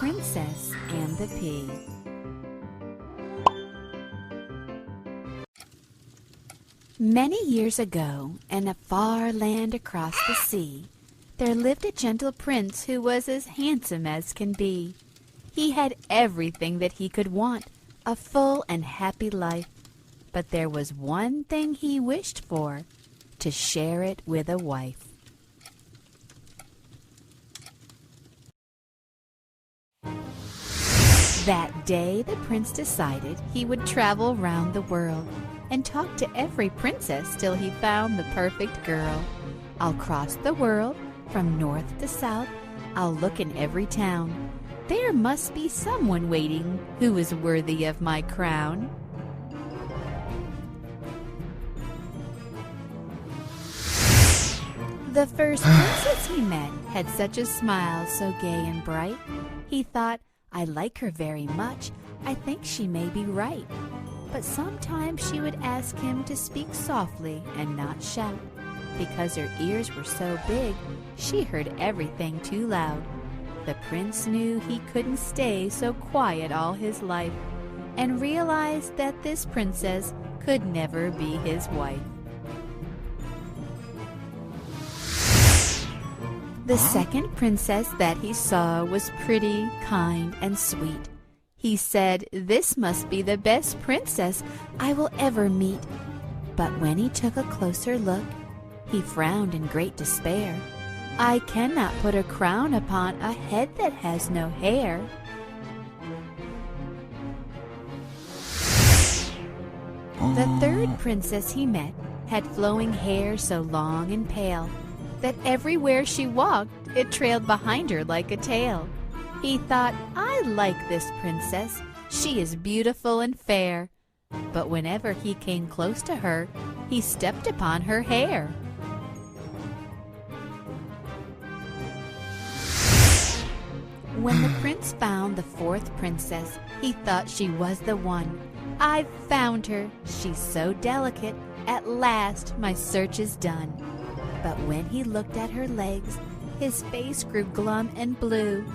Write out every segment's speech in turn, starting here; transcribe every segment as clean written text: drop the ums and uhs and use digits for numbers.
Princess and the Pea. Many years ago, in a far land across the sea, there lived a gentle prince who was as handsome as can be. He had everything that he could want, a full and happy life. But there was one thing he wished for, to share it with a wife. That day the prince decided he would travel round the world and talk to every princess till he found the perfect girl. I'll cross the world from north to south, I'll look in every town. There must be someone waiting who is worthy of my crown. The first princess he met had such a smile so gay and bright. He thought, I like her very much, I think she may be right. But sometimes she would ask him to speak softly and not shout. Because her ears were so big, she heard everything too loud. The prince knew he couldn't stay so quiet all his life, and realized that this princess could never be his wife. The second princess that he saw was pretty, kind, and sweet. He said, "This must be the best princess I will ever meet." But when he took a closer look, he frowned in great despair. "I cannot put a crown upon a head that has no hair." The third princess he met had flowing hair so long and pale that everywhere she walked, it trailed behind her like a tail. He thought, I like this princess. She is beautiful and fair. But whenever he came close to her, he stepped upon her hair. When the prince found the fourth princess, he thought she was the one. I've found her. She's so delicate. At last my search is done. But when he looked at her legs, his face grew glum and blue.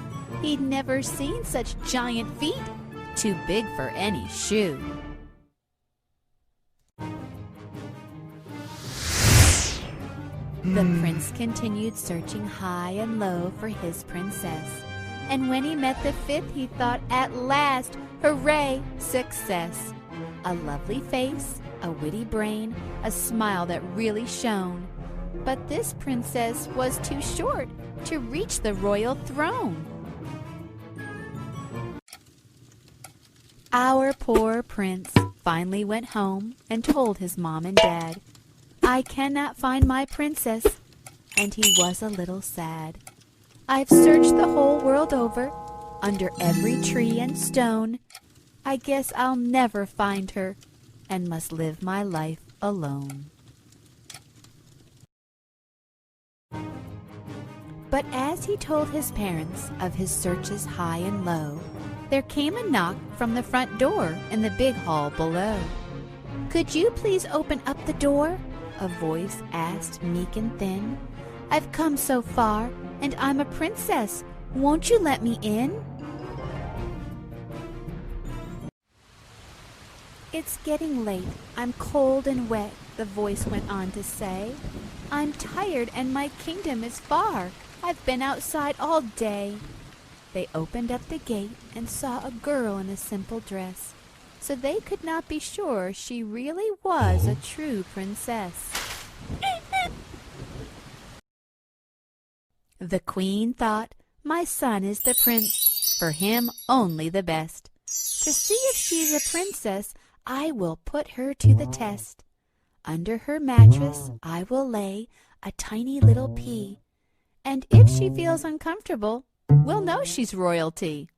He'd never seen such giant feet, too big for any shoe. The prince continued searching high and low for his princess. And when he met the fifth, he thought, at last, hooray, success. A lovely face, a witty brain, a smile that really shone. But this princess was too short to reach the royal throne. Our poor prince finally went home and told his mom and dad, I cannot find my princess, and he was a little sad. I've searched the whole world over, under every tree and stone. I guess I'll never find her, and must live my life alone. But as he told his parents of his searches high and low, there came a knock from the front door in the big hall below. Could you please open up the door? A voice asked, meek and thin. I've come so far, and I'm a princess. Won't you let me in? It's getting late. I'm cold and wet, the voice went on to say. I'm tired and my kingdom is far. I've been outside all day. They opened up the gate and saw a girl in a simple dress, so they could not be sure she really was a true princess. The queen thought, my son is the prince, for him only the best. To see if she's a princess, I will put her to the test. Under her mattress I will lay a tiny little pea, and if she feels uncomfortable, we'll know she's royalty.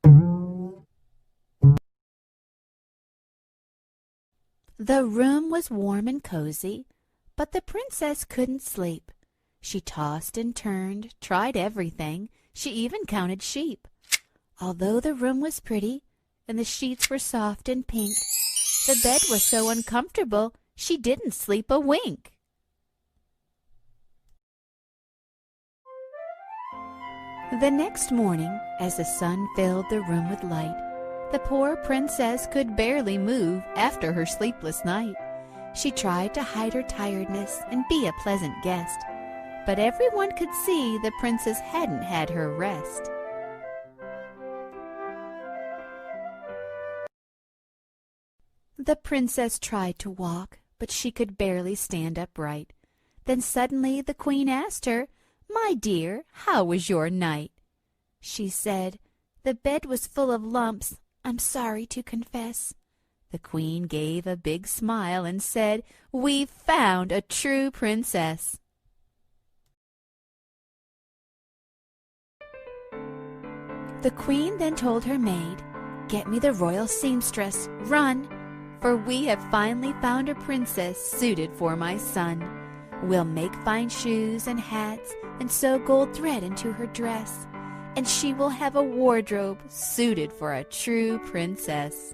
The room was warm and cozy, but the princess couldn't sleep. She tossed and turned, tried everything. She even counted sheep. Although the room was pretty, and the sheets were soft and pink, the bed was so uncomfortable she didn't sleep a wink. The next morning, as the sun filled the room with light, the poor princess could barely move after her sleepless night. She tried to hide her tiredness and be a pleasant guest, but everyone could see the princess hadn't had her rest. The princess tried to walk, but she could barely stand upright. Then suddenly the queen asked her, "My dear, how was your night?" She said, "The bed was full of lumps, I'm sorry to confess." The queen gave a big smile and said, "We've found a true princess." The queen then told her maid, "Get me the royal seamstress, run! For we have finally found a princess suited for my son. We'll make fine shoes and hats and sew gold thread into her dress, and she will have a wardrobe suited for a true princess."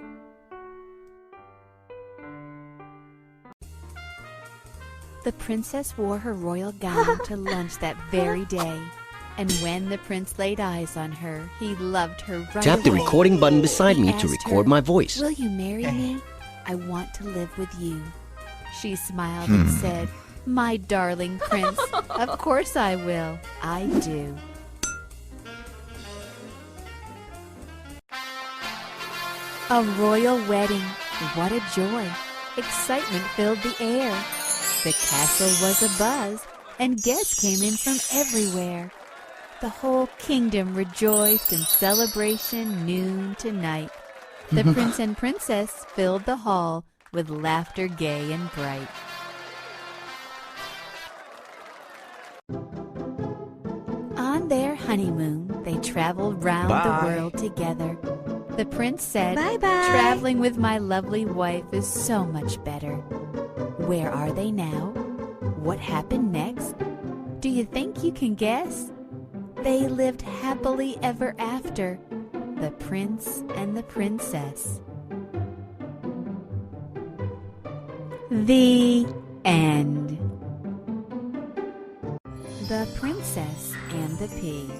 The princess wore her royal gown to lunch that very day, and when the prince laid eyes on her, he loved her right away. Tap the recording button beside me to He record asked my her, voice. "Will you marry me? I want to live with you." She smiled and said, "My darling prince, of course I will. I do." A royal wedding, what a joy! Excitement filled the air. The castle was abuzz, and guests came in from everywhere. The whole kingdom rejoiced in celebration noon to night. The prince and princess filled the hall with laughter gay and bright. On their honeymoon, they traveled round the world together. The prince said, Bye-bye. "Traveling with my lovely wife is so much better." Where are they now? What happened next? Do you think you can guess? They lived happily ever after, the prince and the princess. The end. The Princess and the Pea.